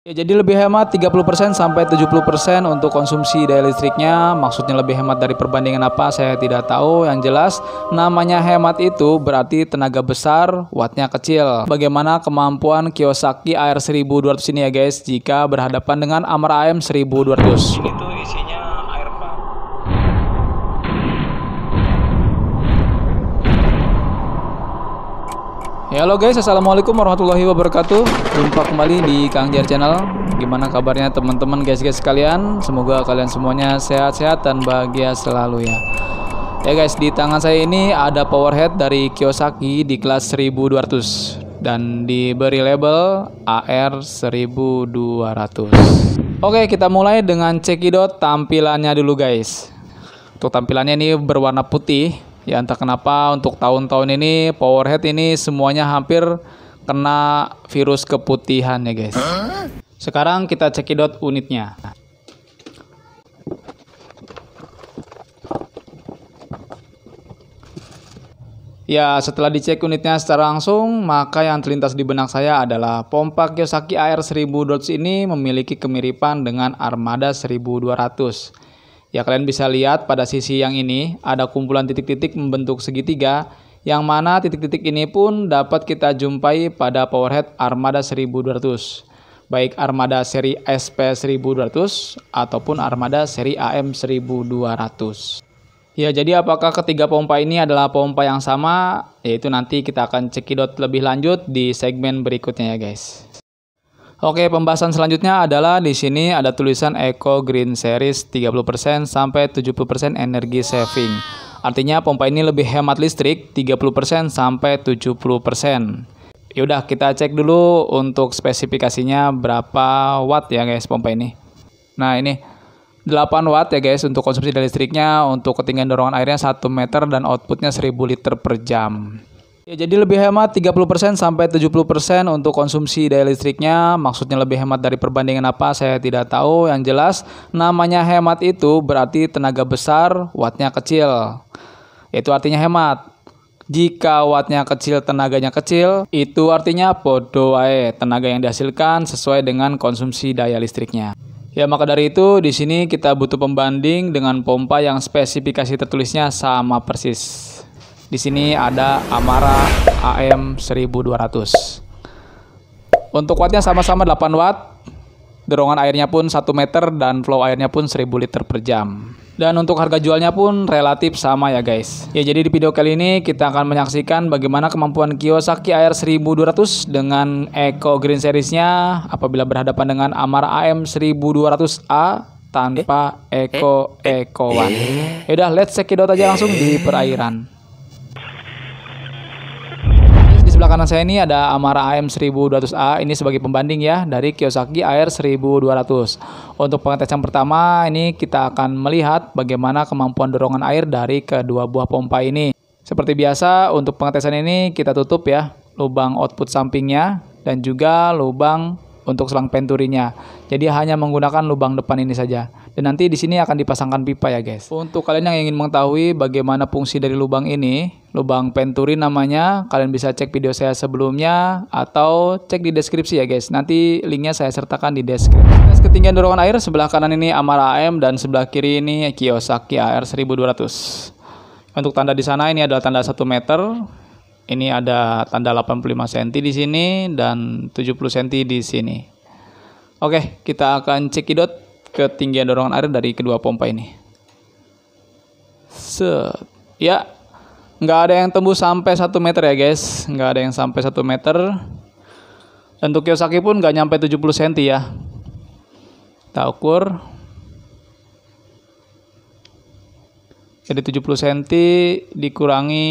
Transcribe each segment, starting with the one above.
Ya, jadi lebih hemat 30% sampai 70% untuk konsumsi daya listriknya. Maksudnya lebih hemat dari perbandingan apa saya tidak tahu. Yang jelas namanya hemat itu berarti tenaga besar, wattnya kecil. Bagaimana kemampuan Kiyosaki AR1200 ini ya guys jika berhadapan dengan Amara AM1200. Ini tuh isinya air pump. Ya, halo guys, assalamualaikum warahmatullahi wabarakatuh. Jumpa kembali di Kang Jar Channel. Gimana kabarnya teman-teman guys sekalian? Semoga kalian semuanya sehat-sehat dan bahagia selalu ya. Ya guys, di tangan saya ini ada power head dari Kiyosaki di kelas 1200 dan diberi label AR1200. Oke, kita mulai dengan cekidot tampilannya dulu guys. Untuk tampilannya ini berwarna putih. Ya entah kenapa untuk tahun-tahun ini powerhead ini semuanya hampir kena virus keputihan ya guys. Sekarang kita cekidot unitnya. Ya, setelah dicek unitnya secara langsung, maka yang terlintas di benak saya adalah pompa Kiyosaki AR1200 ini memiliki kemiripan dengan Armada 1200. Ya, kalian bisa lihat pada sisi yang ini ada kumpulan titik-titik membentuk segitiga, yang mana titik-titik ini pun dapat kita jumpai pada powerhead Armada 1200, baik Armada seri SP1200 ataupun Armada seri AM1200. Ya, jadi apakah ketiga pompa ini adalah pompa yang sama? Yaitu nanti kita akan cekidot lebih lanjut di segmen berikutnya ya guys. Oke, pembahasan selanjutnya adalah di sini ada tulisan Eco Green Series 30% sampai 70% energi saving. Artinya pompa ini lebih hemat listrik 30% sampai 70%. Yaudah, kita cek dulu untuk spesifikasinya berapa watt ya guys pompa ini. Nah, ini 8 watt ya guys untuk konsumsi daya listriknya, untuk ketinggian dorongan airnya 1 meter dan outputnya 1000 liter per jam. Ya, jadi lebih hemat 30% sampai 70% untuk konsumsi daya listriknya. Maksudnya lebih hemat dari perbandingan apa saya tidak tahu. Yang jelas namanya hemat itu berarti tenaga besar, wattnya kecil. Itu artinya hemat. Jika wattnya kecil, tenaganya kecil, itu artinya podo wae, tenaga yang dihasilkan sesuai dengan konsumsi daya listriknya. Ya, maka dari itu di sini kita butuh pembanding dengan pompa yang spesifikasi tertulisnya sama persis. Di sini ada Amara AM1200. Untuk wattnya sama-sama 8 watt. Dorongan airnya pun 1 meter dan flow airnya pun 1000 liter per jam. Dan untuk harga jualnya pun relatif sama ya guys. Ya, jadi di video kali ini kita akan menyaksikan bagaimana kemampuan Kiyosaki AR1200 dengan Eco Green Series-nya apabila berhadapan dengan Amara AM1200A tanpa Eco-Ecoan. Yaudah, let's cekidot aja langsung di perairan. Sebelah kanan saya ini ada Amara AM1200A, ini sebagai pembanding ya dari Kiyosaki AR1200. Untuk pengetesan pertama ini kita akan melihat bagaimana kemampuan dorongan air dari kedua buah pompa ini. Seperti biasa untuk pengetesan ini kita tutup ya lubang output sampingnya dan juga lubang untuk selang penturinya. Jadi hanya menggunakan lubang depan ini saja. Dan nanti di sini akan dipasangkan pipa ya guys. Untuk kalian yang ingin mengetahui bagaimana fungsi dari lubang ini, lubang penturi namanya, kalian bisa cek video saya sebelumnya atau cek di deskripsi ya guys. Nanti linknya saya sertakan di deskripsi. Tes ketinggian dorongan air sebelah kanan ini Amara AM dan sebelah kiri ini Kiyosaki AR1200. Untuk tanda di sana ini adalah tanda 1 meter. Ini ada tanda 85 cm di sini dan 70 cm di sini. Oke, kita akan cekidot ketinggian dorongan air dari kedua pompa ini. Ya, nggak ada yang tembus sampai 1 meter ya guys. Nggak ada yang sampai 1 meter. Untuk Kiyosaki pun nggak nyampe 70 cm ya. Kita ukur. Jadi 70 cm dikurangi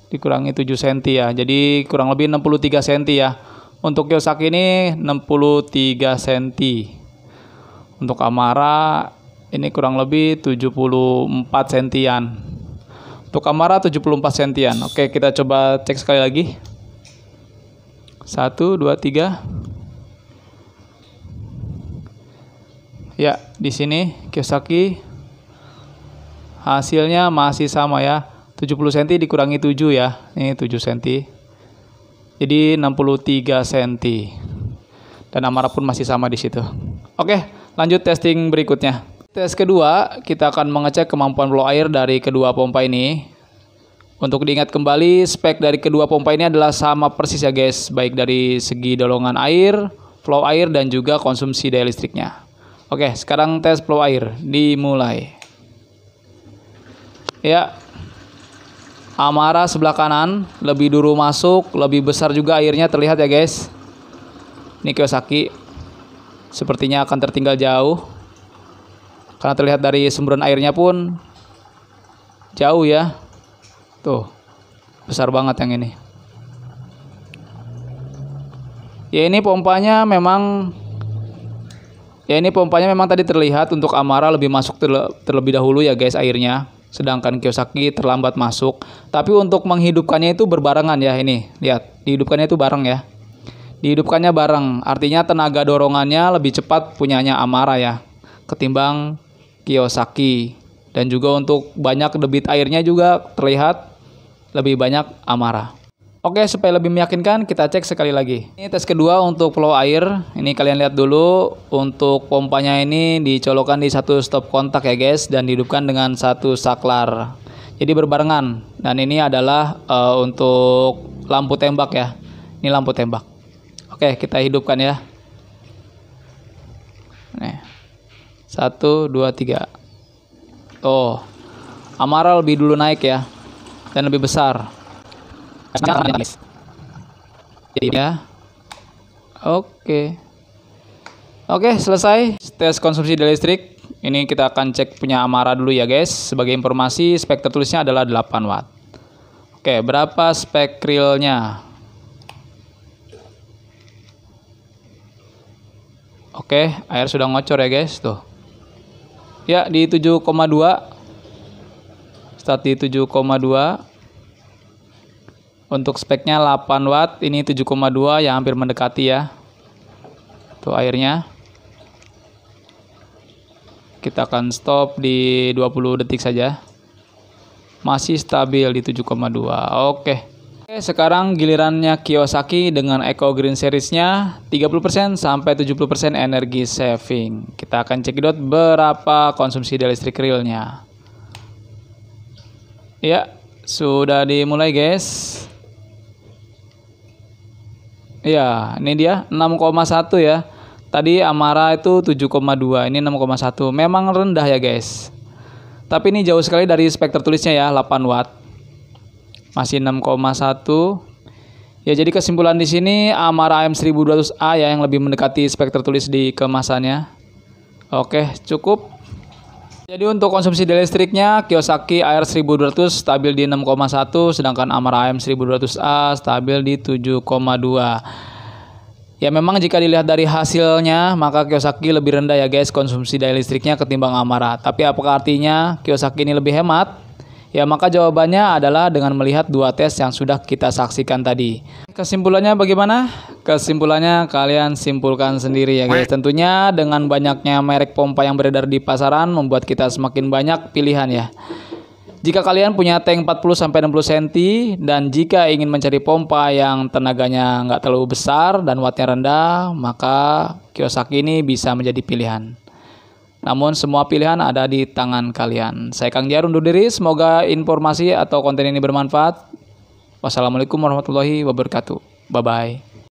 7 cm ya. Jadi kurang lebih 63 cm ya. Untuk Kiyosaki ini 63 cm. Untuk Amara ini kurang lebih 74 cm-an. Untuk Amara 74 cm-an. Oke, kita coba cek sekali lagi. 1, 2, 3. Ya, di sini Kiyosaki hasilnya masih sama ya. 70 cm dikurangi 7 ya. Ini 7 cm. Jadi 63 cm. dan Amara pun masih sama di situ. Oke, lanjut testing berikutnya. Tes kedua, kita akan mengecek kemampuan flow air dari kedua pompa ini. Untuk diingat kembali, spek dari kedua pompa ini adalah sama persis ya guys, baik dari segi dolongan air, flow air, dan juga konsumsi daya listriknya. Oke, sekarang tes flow air, dimulai. Ya, Amara sebelah kanan, lebih dulu masuk, lebih besar juga airnya terlihat ya guys. Ini Kiyosaki, sepertinya akan tertinggal jauh. Karena terlihat dari semburan airnya pun jauh ya. Tuh, besar banget yang ini. Ya ini pompanya memang tadi terlihat untuk Amara lebih masuk terlebih dahulu ya guys airnya. Sedangkan Kiyosaki terlambat masuk. Tapi untuk menghidupkannya itu berbarengan ya ini. Lihat, dihidupkannya itu bareng ya. Dihidupkannya bareng. Artinya tenaga dorongannya lebih cepat punyanya Amara ya. Ketimbang Kiyosaki. Dan juga untuk banyak debit airnya juga terlihat lebih banyak Amara. Oke, supaya lebih meyakinkan kita cek sekali lagi. Ini tes kedua untuk flow air. Ini kalian lihat dulu untuk pompanya ini dicolokkan di satu stop kontak ya guys, dan dihidupkan dengan satu saklar. Jadi berbarengan. Dan ini adalah untuk lampu tembak ya. Ini lampu tembak. Oke, kita hidupkan ya. Nih. 1, 2, 3. Oh, Amara lebih dulu naik ya. Dan lebih besar. Ya. Oke, selesai tes konsumsi daya listrik. Ini kita akan cek punya Amara dulu ya guys. Sebagai informasi, spek tertulisnya adalah 8 watt. Oke, berapa spek realnya? Oke, air sudah ngocor ya guys, tuh. Ya, di 7,2. Start di 7,2. Untuk speknya 8 watt, ini 7,2 yang hampir mendekati ya. Tuh airnya. Kita akan stop di 20 detik saja. Masih stabil di 7,2. Oke, sekarang gilirannya Kiyosaki dengan Eco Green Series-nya 30% sampai 70% energi saving. Kita akan cekidot berapa konsumsi daya listrik realnya. Ya, sudah dimulai guys. Ya, ini dia 6,1 ya. Tadi Amara itu 7,2, ini 6,1. Memang rendah ya guys. Tapi ini jauh sekali dari spek tertulisnya ya, 8 watt. Masih 6,1. Ya, jadi kesimpulan di sini Amara AM1200A ya yang lebih mendekati spek tertulis di kemasannya. Oke, cukup. Jadi untuk konsumsi daya listriknya Kiyosaki AR1200 stabil di 6,1, sedangkan Amara AM1200A stabil di 7,2. Ya memang jika dilihat dari hasilnya maka Kiyosaki lebih rendah ya guys konsumsi daya listriknya ketimbang Amara. Tapi apakah artinya Kiyosaki ini lebih hemat? Ya maka jawabannya adalah dengan melihat dua tes yang sudah kita saksikan tadi. Kesimpulannya bagaimana? Kesimpulannya kalian simpulkan sendiri ya guys. Tentunya dengan banyaknya merek pompa yang beredar di pasaran membuat kita semakin banyak pilihan ya. Jika kalian punya tank 40-60 cm dan jika ingin mencari pompa yang tenaganya nggak terlalu besar dan wattnya rendah, maka Kiyosaki ini bisa menjadi pilihan. Namun semua pilihan ada di tangan kalian. Saya Kang Jar undur diri, semoga informasi atau konten ini bermanfaat. Wassalamualaikum warahmatullahi wabarakatuh. Bye-bye.